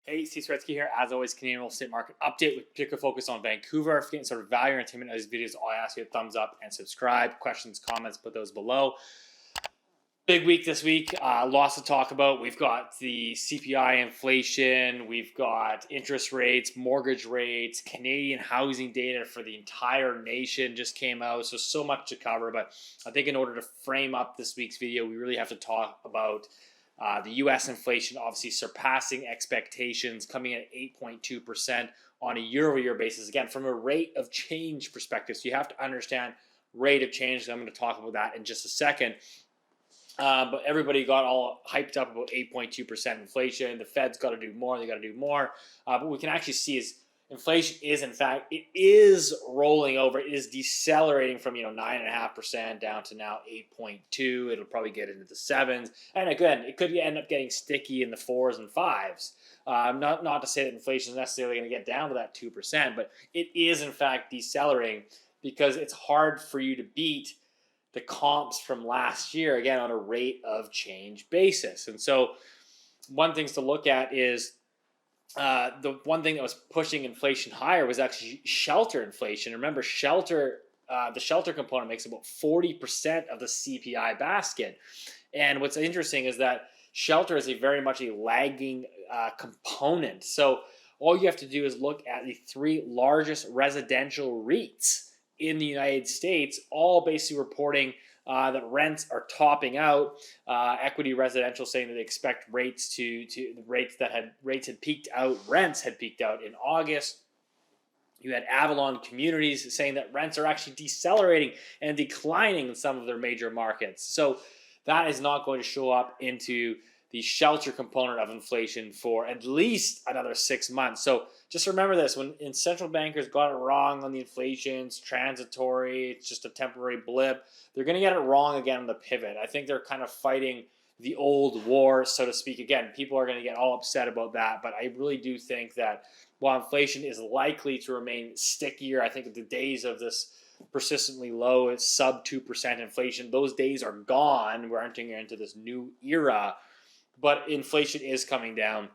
Hey, Saretsky here. As always, Canadian real estate market update with particular focus on Vancouver. If you're getting sort of value or entertainment out of these videos, all I ask you a thumbs up and subscribe. Questions, comments, put those below. Big week this week. Lots to talk about. We've got the CPI inflation. We've got interest rates, mortgage rates, Canadian housing data for the entire nation just came out. So much to cover. But I think in order to frame up this week's video, we really have to talk about the U.S. inflation obviously surpassing expectations, coming in at 8.2% on a year-over-year basis. Again, from a rate of change perspective, so you have to understand rate of change. I'm going to talk about that in just a second. But everybody got all hyped up about 8.2% inflation. The Fed's got to do more. They got to do more. But what we can actually see is inflation is, in fact, it is rolling over. It is decelerating from 9.5% down to now 8.2. It'll probably get into the sevens. And again, it could end up getting sticky in the fours and fives. Not to say that inflation is necessarily going to get down to that 2%, but it is, in fact, decelerating because it's hard for you to beat the comps from last year, again, on a rate of change basis. And so one thing to look at is the one thing that was pushing inflation higher was actually shelter inflation. Remember, the shelter component makes about 40% of the CPI basket. And what's interesting is that shelter is very much a lagging component. So all you have to do is look at the three largest residential REITs in the United States, all basically reporting that rents are topping out. Equity Residential saying that they expect rates rents had peaked out. Rents had peaked out in August. You had Avalon Communities saying that rents are actually decelerating and declining in some of their major markets. So that is not going to show up into the shelter component of inflation for at least another 6 months. So just remember this, when central bankers got it wrong on the inflation, it's transitory, it's just a temporary blip, they're going to get it wrong again on the pivot. I think they're kind of fighting the old war, so to speak. Again, people are going to get all upset about that, but I really do think that while inflation is likely to remain stickier, I think the days of this persistently low, sub 2% inflation, those days are gone. We're entering into this new era. But inflation is coming down,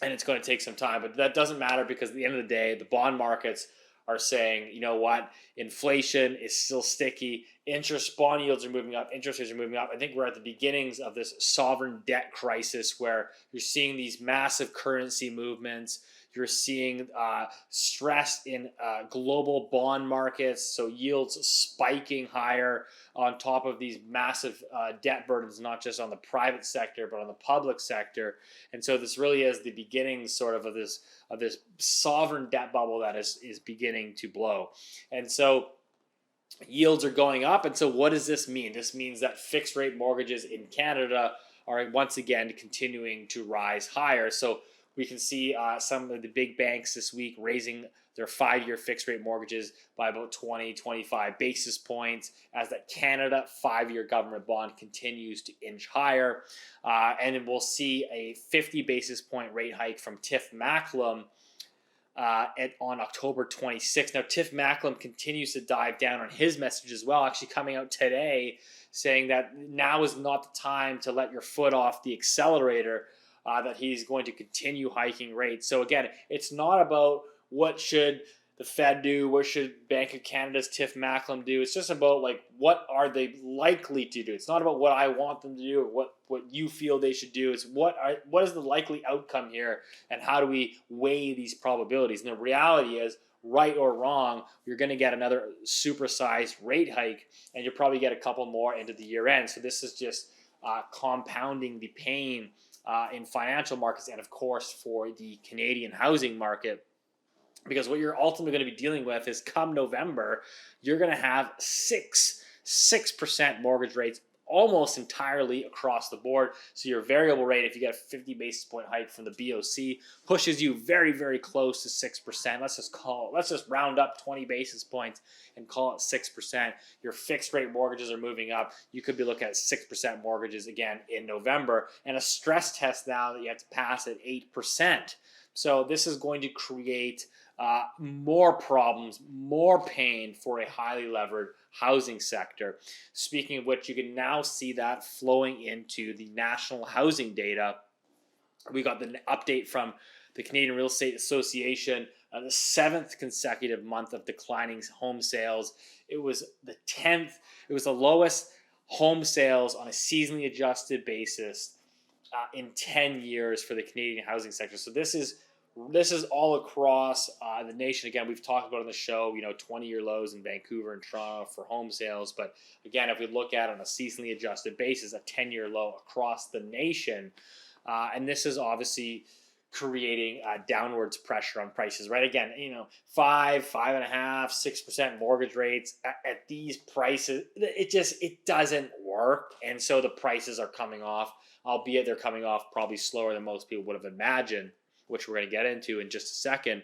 and it's going to take some time. But that doesn't matter because at the end of the day, the bond markets are saying, you know what, inflation is still sticky. Bond yields are moving up. Interest rates are moving up. I think we're at the beginnings of this sovereign debt crisis where you're seeing these massive currency movements. You're seeing stress in global bond markets, so yields spiking higher on top of these massive debt burdens, not just on the private sector, but on the public sector. And so this really is the beginning sort of this sovereign debt bubble that is beginning to blow. And so yields are going up. And so what does this mean? This means that fixed rate mortgages in Canada are once again continuing to rise higher. So we can see some of the big banks this week raising their 5-year fixed rate mortgages by about 20-25 basis points as that Canada 5-year government bond continues to inch higher. And then we'll see a 50 basis point rate hike from Tiff Macklem on October 26th. Now, Tiff Macklem continues to dive down on his message as well, actually coming out today saying that now is not the time to let your foot off the accelerator, that he's going to continue hiking rates. So again, it's not about what should the Fed do, what should Bank of Canada's Tiff Macklem do. It's just about what are they likely to do. It's not about what I want them to do or what you feel they should do. It's what is the likely outcome here and how do we weigh these probabilities. And the reality is, right or wrong, you're going to get another supersized rate hike and you'll probably get a couple more into the year end. So this is just compounding the pain in financial markets and, of course, for the Canadian housing market. Because what you're ultimately going to be dealing with is come November, you're going to have 6% mortgage rates almost entirely across the board. So your variable rate, if you get a 50 basis point hike from the BOC, pushes you very, very close to 6%. Let's just round up 20 basis points and call it 6%. Your fixed rate mortgages are moving up. You could be looking at 6% mortgages again in November, and a stress test now that you have to pass at 8%. So this is going to create more problems, more pain for a highly levered housing sector. Speaking of which, you can now see that flowing into the national housing data We got the update from the Canadian Real Estate Association, the 7th consecutive month of declining home sales. It was the 10th. It was the lowest home sales on a seasonally adjusted basis in 10 years for the Canadian housing sector. So this is all across the nation. Again, we've talked about on the show, 20-year lows in Vancouver and Toronto for home sales. But again, if we look at it on a seasonally adjusted basis, a 10-year low across the nation. And this is obviously creating downwards pressure on prices, right? Again, 5.5%, 6% mortgage rates at these prices, it doesn't work. And so the prices are coming off, albeit they're coming off probably slower than most people would have imagined, which we're going to get into in just a second.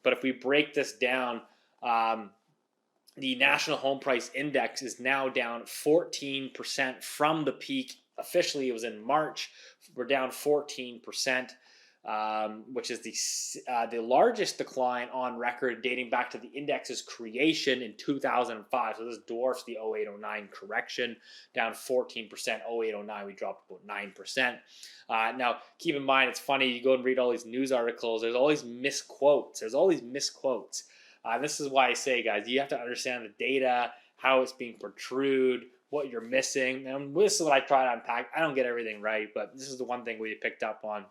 But if we break this down, the National Home Price Index is now down 14% from the peak. Officially, it was in March. We're down 14%, which is the largest decline on record dating back to the index's creation in 2005. So this dwarfs the 08-09 correction, down 14%. 08-09, we dropped about 9%. Now, keep in mind, it's funny, you go and read all these news articles, there's all these misquotes. This is why I say, guys, you have to understand the data, how it's being portrayed, what you're missing. And this is what I try to unpack. I don't get everything right, but this is the one thing we picked up on,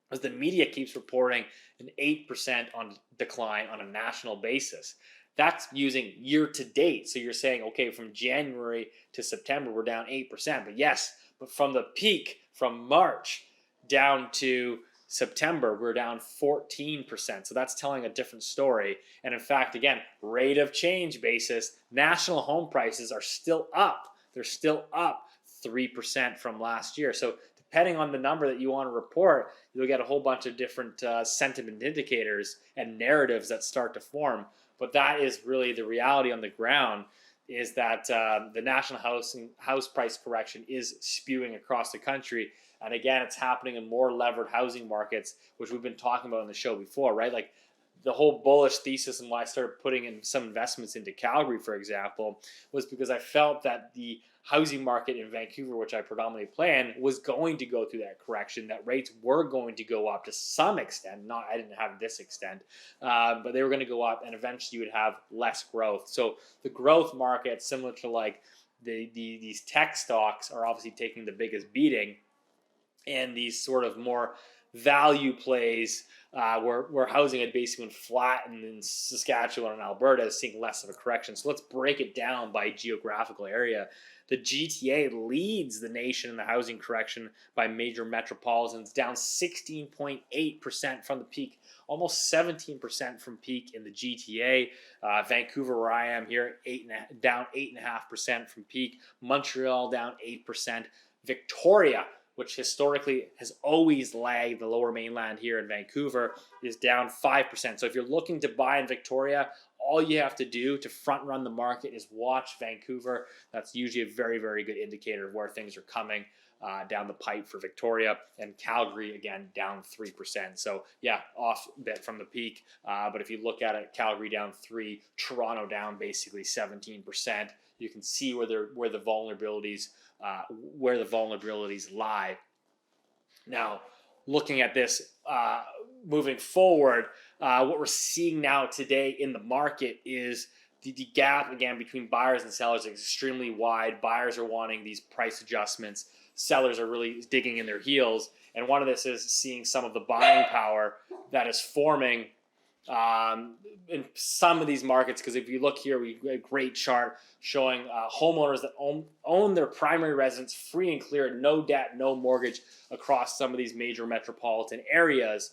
was the media keeps reporting an 8% on decline on a national basis. That's using year to date. So you're saying, okay, from January to September, we're down 8%. But yes, but from the peak from March down to September, we're down 14%. So that's telling a different story. And in fact, again, rate of change basis, national home prices are still up. They're still up 3% from last year. So depending on the number that you want to report, you'll get a whole bunch of different sentiment indicators and narratives that start to form. But that is really the reality on the ground, is that the national house price correction is spewing across the country. And again, it's happening in more levered housing markets, which we've been talking about on the show before, right? Like the whole bullish thesis and why I started putting in some investments into Calgary, for example, was because I felt that the housing market in Vancouver, which I predominantly play in, was going to go through that correction, that rates were going to go up to some extent. I didn't have this extent, but they were going to go up, and eventually you would have less growth. So the growth market, similar to like these tech stocks, are obviously taking the biggest beating, and these sort of more value plays where housing had basically been flat in Saskatchewan and Alberta is seeing less of a correction. So let's break it down by geographical area. The GTA leads the nation in the housing correction by major metropolitans, down 16.8% from the peak, almost 17% from peak in the GTA. Vancouver, where I am here, down 8.5% from peak. Montreal down 8%. Victoria, which historically has always lagged the lower mainland here in Vancouver, is down 5%. So if you're looking to buy in Victoria, all you have to do to front run the market is watch Vancouver. That's usually a very, very good indicator of where things are coming down the pipe for Victoria. And Calgary, again, down 3%. So yeah, off a bit from the peak. But if you look at it, Calgary down 3%, Toronto down basically 17%. You can see where the vulnerabilities lie. Now, looking at this moving forward, what we're seeing now today in the market is the gap, again, between buyers and sellers is extremely wide. Buyers are wanting these price adjustments. Sellers are really digging in their heels. And one of this is seeing some of the buying power that is forming in some of these markets, because if you look here, we have a great chart showing homeowners that own their primary residence free and clear, no debt, no mortgage across some of these major metropolitan areas.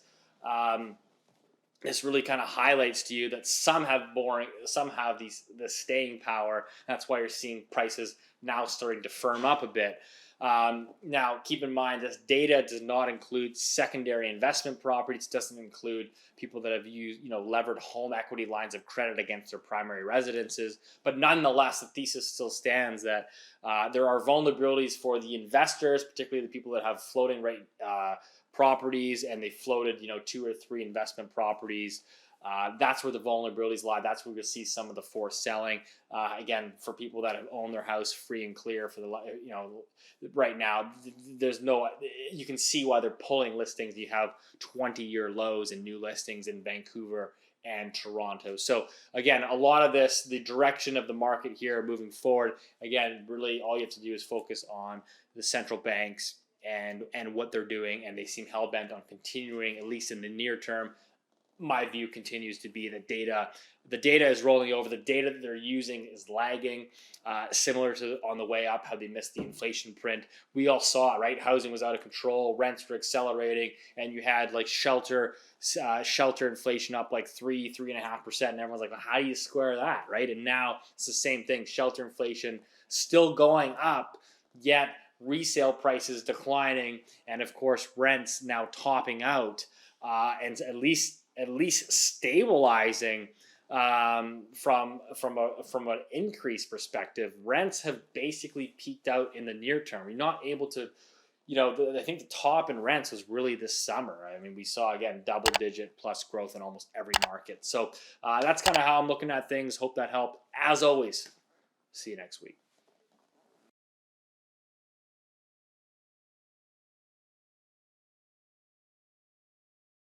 This really kind of highlights to you that some have the staying power. That's why you're seeing prices now starting to firm up a bit. Now, keep in mind, this data does not include secondary investment properties. It doesn't include people that have used, levered home equity lines of credit against their primary residences. But nonetheless, the thesis still stands that there are vulnerabilities for the investors, particularly the people that have floating rate properties, and they floated, 2 or 3 investment properties That's where the vulnerabilities lie. That's where we'll see some of the forced selling. Again, for people that have owned their house free and clear for the, right now, you can see why they're pulling listings. You have 20-year lows in new listings in Vancouver and Toronto. So again, a lot of this, the direction of the market here moving forward, again, really all you have to do is focus on the central banks and what they're doing, and they seem hell-bent on continuing, at least in the near term. My view continues to be that the data is rolling over. The data that they're using is lagging, similar to on the way up how they missed the inflation print. We all saw it, right? Housing was out of control, rents were accelerating, and you had like shelter inflation up like 3.5%, and everyone's like, well, how do you square that, right? And now it's the same thing. Shelter inflation still going up, yet resale prices declining, and of course rents now topping out, and at least stabilizing from an increase perspective. Rents have basically peaked out in the near term. You're not able to, I think the top in rents was really this summer. I mean, we saw, again, double-digit plus growth in almost every market. So that's kind of how I'm looking at things. Hope that helped. As always, see you next week.